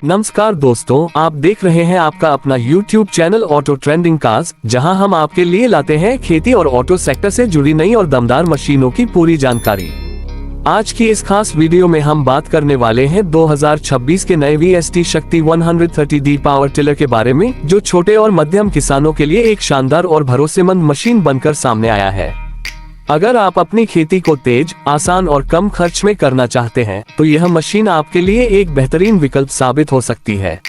नमस्कार दोस्तों, आप देख रहे हैं आपका अपना YouTube channel auto trending cars, जहां हम आपके लिए लाते हैं खेती और ऑटो सेक्टर से जुड़ी नई और दमदार मशीनों की पूरी जानकारी। आज की इस खास वीडियो में हम बात करने वाले हैं 2026 के नए VST शक्ति 130D पावर टिलर के बारे में, जो छोटे और मध्यम किसानों के लिए एक शानदार और भरोसेमंद मशीन बनकर सामने आया है। अगर आप अपनी खेती को तेज, आसान और कम खर्च में करना चाहते हैं, तो यह मशीन आपके लिए एक बेहतरीन विकल्प साबित हो सकती है।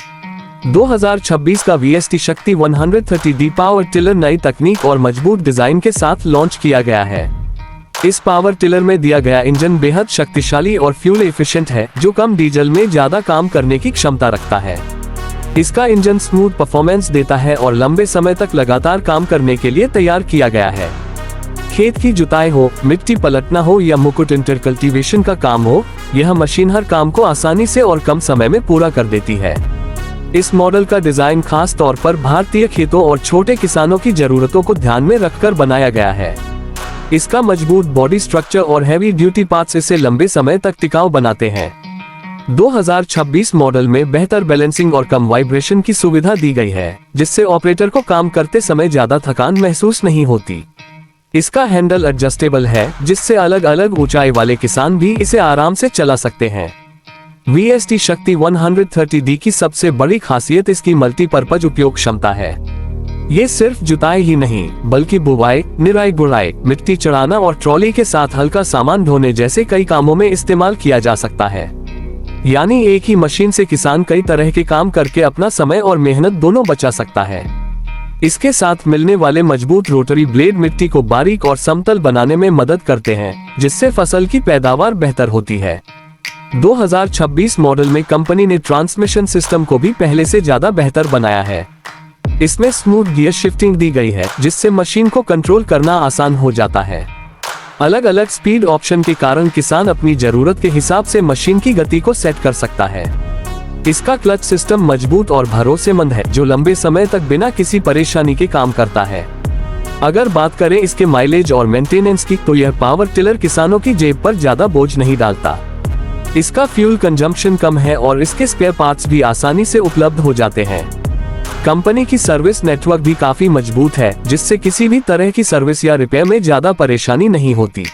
2026 का VST शक्ति 130D पावर टिलर नई तकनीक और मजबूत डिजाइन के साथ लॉन्च किया गया है। इस पावर टिलर में दिया गया इंजन बेहद शक्तिशाली और फ्यूल एफिशिएंट है, जो कम डीजल में ज्यादा काम करने की क्षमता रखता है। इसका इंजन स्मूथ परफॉर्मेंस देता है और लंबे समय तक लगातार काम करने के लिए तैयार किया गया है। खेत की जुताई हो, मिट्टी पलटना हो या मुकुट इंटरकल्टीवेशन का काम हो, यह मशीन हर काम को आसानी से और कम समय में पूरा कर देती है। इस मॉडल का डिजाइन खास तौर पर भारतीय खेतों और छोटे किसानों की जरूरतों को ध्यान में रखकर बनाया गया है। इसका मजबूत बॉडी स्ट्रक्चर और हैवी ड्यूटी पार्ट्स इसे लंबे समय तक टिकाऊ बनाते हैं। 2026 मॉडल में बेहतर बैलेंसिंग और कम वाइब्रेशन की सुविधा दी गई है, जिससे ऑपरेटर को काम करते समय ज्यादा थकान महसूस नहीं होती। इसका हैंडल एडजस्टेबल है, जिससे अलग अलग ऊंचाई वाले किसान भी इसे आराम से चला सकते हैं। VST शक्ति 130D की सबसे बड़ी खासियत इसकी मल्टीपर्पज उपयोग क्षमता है। ये सिर्फ जुताई ही नहीं, बल्कि बुवाई, निराई गुड़ाई, मिट्टी चढ़ाना और ट्रॉली के साथ हल्का सामान ढोने जैसे कई कामों में इस्तेमाल किया जा सकता है। यानी एक ही मशीन से किसान कई तरह के काम करके अपना समय और मेहनत दोनों बचा सकता है। इसके साथ मिलने वाले मजबूत रोटरी ब्लेड मिट्टी को बारीक और समतल बनाने में मदद करते हैं, जिससे फसल की पैदावार बेहतर होती है। 2026 मॉडल में कंपनी ने ट्रांसमिशन सिस्टम को भी पहले से ज्यादा बेहतर बनाया है। इसमें स्मूथ गियर शिफ्टिंग दी गई है, जिससे मशीन को कंट्रोल करना आसान हो जाता है। अलग अलग स्पीड ऑप्शन के कारण किसान अपनी जरूरत के हिसाब से मशीन की गति को सेट कर सकता है। इसका क्लच सिस्टम मजबूत और भरोसेमंद है, जो लंबे समय तक बिना किसी परेशानी के काम करता है। अगर बात करें इसके माइलेज और मेंटेनेंस की, तो यह पावर टिलर किसानों की जेब पर ज्यादा बोझ नहीं डालता। इसका फ्यूल कंजम्पशन कम है और इसके स्पेयर पार्ट्स भी आसानी से उपलब्ध हो जाते हैं। कंपनी की सर्विस नेटवर्क भी काफी मजबूत है, जिससे किसी भी तरह की सर्विस या रिपेयर में ज्यादा परेशानी नहीं होती।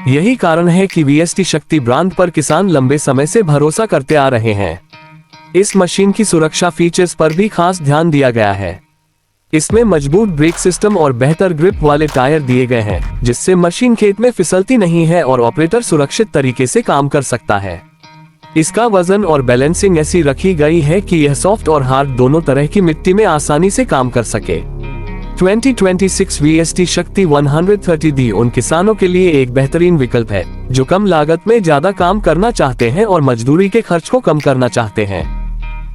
यही कारण है कि VST शक्ति ब्रांड पर किसान लंबे समय से भरोसा करते आ रहे हैं। इस मशीन की सुरक्षा फीचर्स पर भी खास ध्यान दिया गया है। इसमें मजबूत ब्रेक सिस्टम और बेहतर ग्रिप वाले टायर दिए गए हैं, जिससे मशीन खेत में फिसलती नहीं है और ऑपरेटर सुरक्षित तरीके से काम कर सकता है। इसका वजन और बैलेंसिंग ऐसी रखी गई है कि यह सॉफ्ट और हार्ड दोनों तरह की मिट्टी में आसानी से काम कर सके। 2026 VST शक्ति 130D उन किसानों के लिए एक बेहतरीन विकल्प है, जो कम लागत में ज्यादा काम करना चाहते हैं और मजदूरी के खर्च को कम करना चाहते हैं।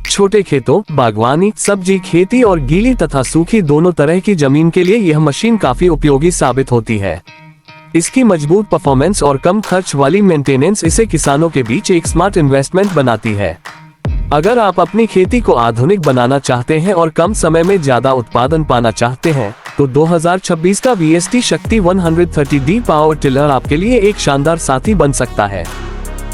छोटे खेतों, बागवानी, सब्जी खेती और गीली तथा सूखी दोनों तरह की जमीन के लिए यह मशीन काफी उपयोगी साबित होती है। इसकी मजबूत परफॉर्मेंस और कम खर्च वाली मेंटेनेंस इसे किसानों के बीच एक स्मार्ट इन्वेस्टमेंट बनाती है। अगर आप अपनी खेती को आधुनिक बनाना चाहते हैं और कम समय में ज्यादा उत्पादन पाना चाहते हैं, तो 2026 का VST शक्ति 130D पावर टिलर आपके लिए एक शानदार साथी बन सकता है।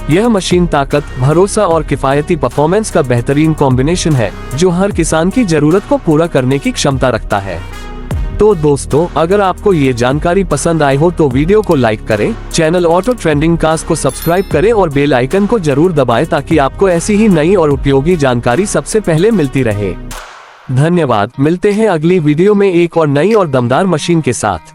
यह मशीन ताकत, भरोसा और किफायती परफॉर्मेंस का बेहतरीन कॉम्बिनेशन है, जो हर किसान की जरूरत को पूरा करने की क्षमता रखता है। तो दोस्तों, अगर आपको ये जानकारी पसंद आई हो तो वीडियो को लाइक करें, चैनल ऑटो ट्रेंडिंग कार्स को सब्सक्राइब करें और बेल आइकन को जरूर दबाएं, ताकि आपको ऐसी ही नई और उपयोगी जानकारी सबसे पहले मिलती रहे। धन्यवाद। मिलते हैं अगली वीडियो में एक और नई और दमदार मशीन के साथ।